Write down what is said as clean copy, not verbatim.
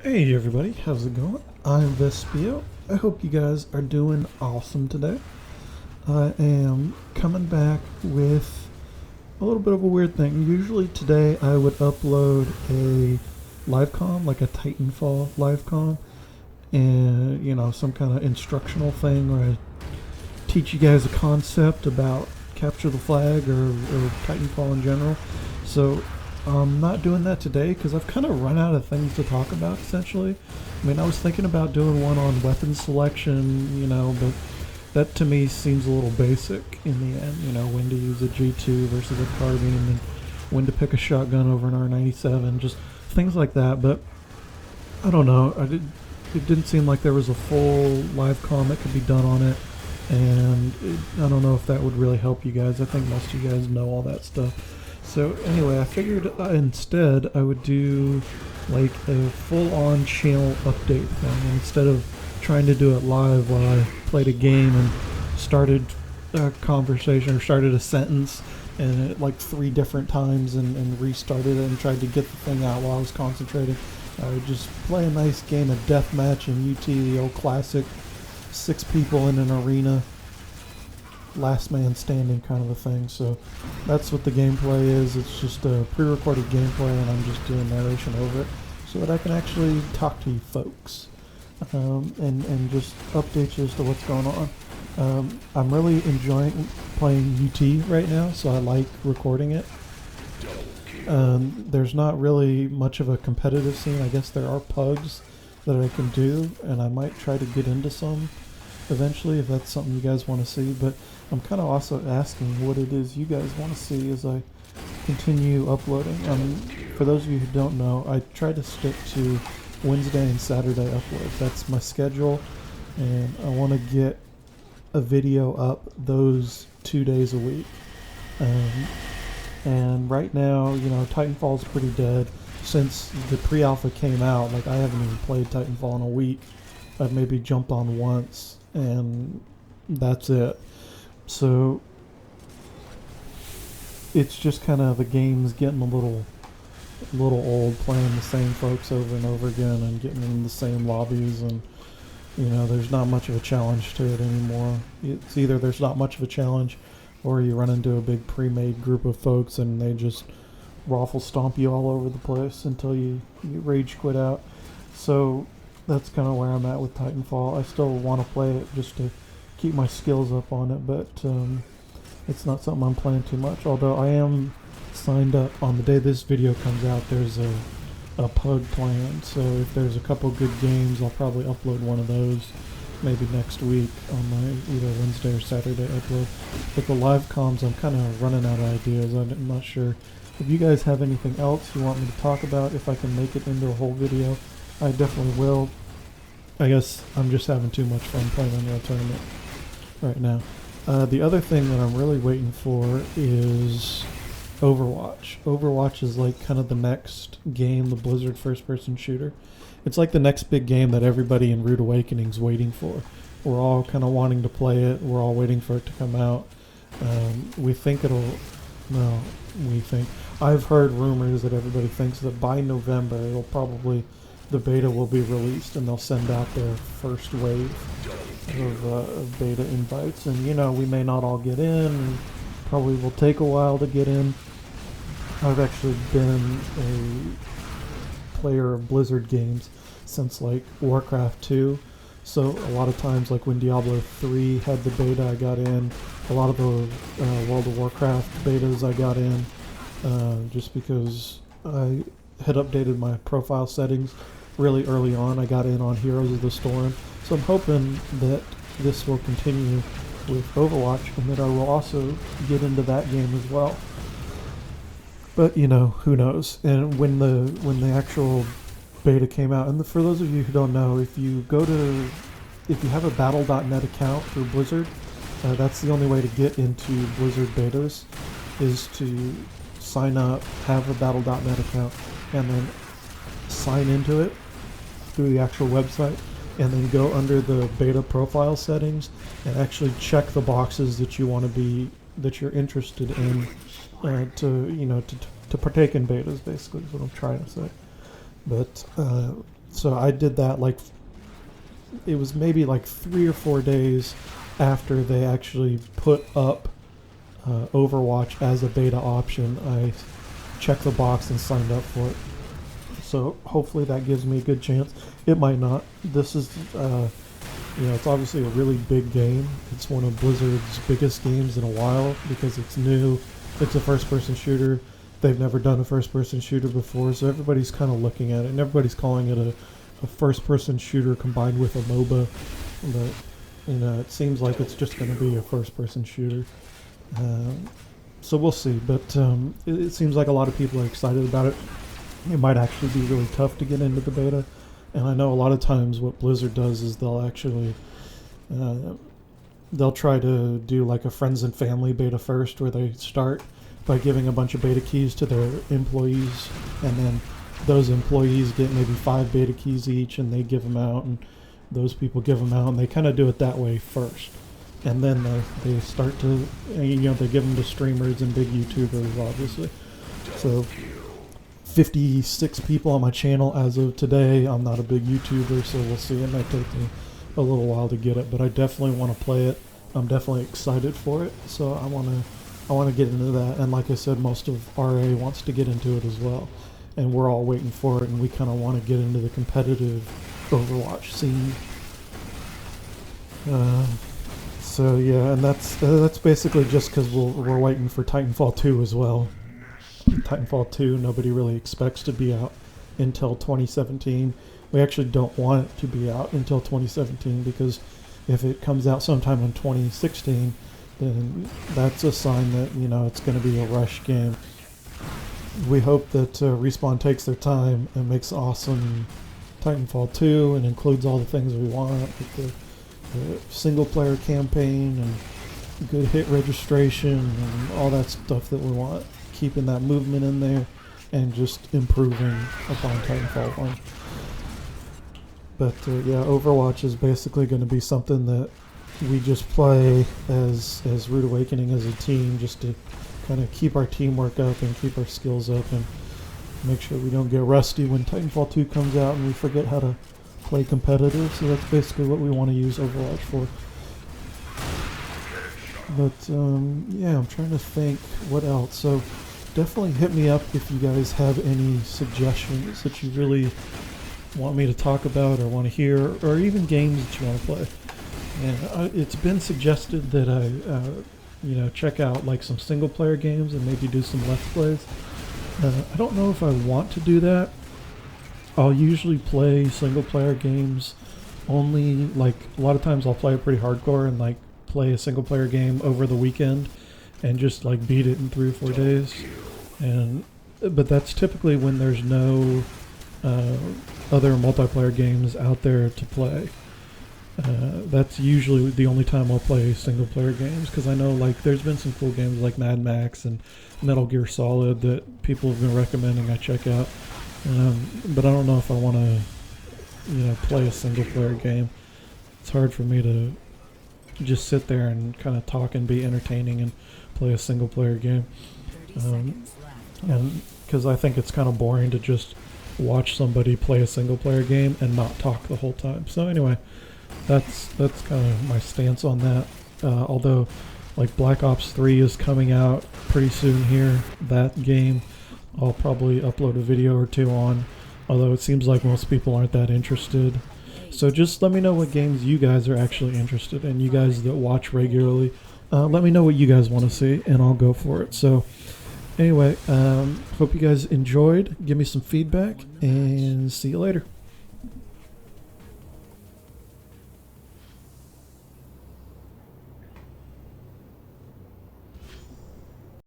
Hey everybody, how's it going? I'm Vespillo. I hope you guys are doing awesome today. I am coming back with a little bit of a weird thing. Usually today I would upload a live com, like a Titanfall live com, and some kind of instructional thing where I teach you guys a concept about capture the flag or Titanfall in general. So I'm not doing that today because I've kind of run out of things to talk about essentially. I mean, I was thinking about doing one on weapon selection, but that to me seems a little basic in the end. When to use a G2 versus a carbine and when to pick a shotgun over an R97, just things like that. But I don't know. It didn't seem like there was a full live comm that could be done on it. And I don't know if that would really help you guys. I think most of you guys know all that stuff. So anyway, I figured instead I would do like a full-on channel update thing instead of trying to do it live while I played a game and started a conversation or started a sentence and it like 3 different times and restarted it and tried to get the thing out while I was concentrating. I would just play a nice game of deathmatch in UT, the old classic, 6 people in an arena, last man standing kind of a thing. So that's what the gameplay is. It's just a pre-recorded gameplay and I'm just doing narration over it so that I can actually talk to you folks and just update you as to what's going on. I'm really enjoying playing UT right now, so I like recording it. There's not really much of a competitive scene. I guess there are pugs that I can do, and I might try to get into some eventually if that's something you guys want to see, but I'm kind of also asking what it is you guys want to see as I continue uploading. For those of you who don't know, I try to stick to Wednesday and Saturday uploads. That's my schedule, and I want to get a video up those 2 days a week. And right now, Titanfall's pretty dead. Since the pre-alpha came out, like I haven't even played Titanfall in a week. I've maybe jumped on once, and that's it. So it's just kind of the game's getting a little old, playing the same folks over and over again and getting in the same lobbies, and there's not much of a challenge to it anymore. It's either there's not much of a challenge or you run into a big pre-made group of folks and they just raffle stomp you all over the place until you rage quit out. So that's kind of where I'm at with Titanfall. I still want to play it just to keep my skills up on it, but it's not something I'm playing too much. Although I am signed up on the day this video comes out. There's a pug planned, so if there's a couple good games, I'll probably upload one of those maybe next week on my either Wednesday or Saturday upload. But the live comms, I'm kind of running out of ideas. I'm not sure if you guys have anything else you want me to talk about. If I can make it into a whole video, I definitely will. I guess I'm just having too much fun playing Unreal Tournament right now. The other thing that I'm really waiting for is Overwatch. Overwatch is like kind of the next game, the Blizzard first-person shooter. It's like the next big game that everybody in Rude Awakening's waiting for. We're all kind of wanting to play it. We're all waiting for it to come out. We think I've heard rumors that everybody thinks that by November the beta will be released and they'll send out their first wave of beta invites. And we may not all get in, and probably will take a while to get in. I've actually been a player of Blizzard games since like Warcraft 2. So a lot of times, like when Diablo 3 had the beta, I got in. A lot of the World of Warcraft betas I got in just because I had updated my profile settings really early on. I got in on Heroes of the Storm. So I'm hoping that this will continue with Overwatch and that I will also get into that game as well. But who knows? And when the actual beta came out, and for those of you who don't know, if you have a battle.net account through Blizzard, that's the only way to get into Blizzard betas, is to sign up, have a battle.net account, and then sign into it through the actual website, and then go under the beta profile settings and actually check the boxes that you're interested in to partake in betas. Basically is what I'm trying to say. But So I did that like, it was maybe like 3 or 4 days after they actually put up Overwatch as a beta option. I checked the box and signed up for it. So hopefully that gives me a good chance. It might not. This is, it's obviously a really big game. It's one of Blizzard's biggest games in a while because it's new. It's a first-person shooter. They've never done a first-person shooter before, so everybody's kind of looking at it, and everybody's calling it a first-person shooter combined with a MOBA. But, it seems like it's just going to be a first-person shooter. So we'll see, but it seems like a lot of people are excited about it. It might actually be really tough to get into the beta, and I know a lot of times what Blizzard does is they'll actually they'll try to do like a friends and family beta first, where they start by giving a bunch of beta keys to their employees, and then those employees get maybe 5 beta keys each, and they give them out, and those people give them out, and they kind of do it that way first. And then they start to, they give them to streamers and big YouTubers, obviously. So 56 people on my channel as of today. I'm not a big YouTuber, so we'll see. It might take me a little while to get it, but I definitely want to play it. I'm definitely excited for it, so I want to get into that. And like I said, most of RA wants to get into it as well, and we're all waiting for it, and we kind of want to get into the competitive Overwatch scene. So yeah, and that's basically just because we're waiting for Titanfall 2 as well. Titanfall 2, nobody really expects to be out until 2017. We actually don't want it to be out until 2017, because if it comes out sometime in 2016, then that's a sign that, it's going to be a rush game. We hope that Respawn takes their time and makes awesome Titanfall 2 and includes all the things we want, like the single player campaign and good hit registration and all that stuff that we want, keeping that movement in there and just improving upon Titanfall 1. But yeah, Overwatch is basically going to be something that we just play as Rude Awakening as a team, just to kind of keep our teamwork up and keep our skills up and make sure we don't get rusty when Titanfall 2 comes out and we forget how to play competitive. So that's basically what we want to use Overwatch for. But yeah, I'm trying to think what else. So definitely hit me up if you guys have any suggestions that you really want me to talk about or want to hear, or even games that you want to play. And it's been suggested that I check out like some single player games and maybe do some Let's Plays. I don't know if I want to do that. I'll usually play single player games only, like a lot of times I'll play it pretty hardcore and like play a single player game over the weekend and just like beat it in 3 or 4 days. But that's typically when there's no other multiplayer games out there to play. That's usually the only time I'll play single player games, because I know like there's been some cool games like Mad Max and Metal Gear Solid that people have been recommending I check out. But I don't know if I want to, play a single player game. It's hard for me to just sit there and kind of talk and be entertaining and play a single player game. And because I think it's kind of boring to just watch somebody play a single player game and not talk the whole time. So anyway, that's kind of my stance on that. Although, like Black Ops 3 is coming out pretty soon here. That game I'll probably upload a video or 2 on, although it seems like most people aren't that interested. So just let me know what games you guys are actually interested in. You guys that watch regularly, let me know what you guys want to see, and I'll go for it. So anyway, hope you guys enjoyed. Give me some feedback, and see you later.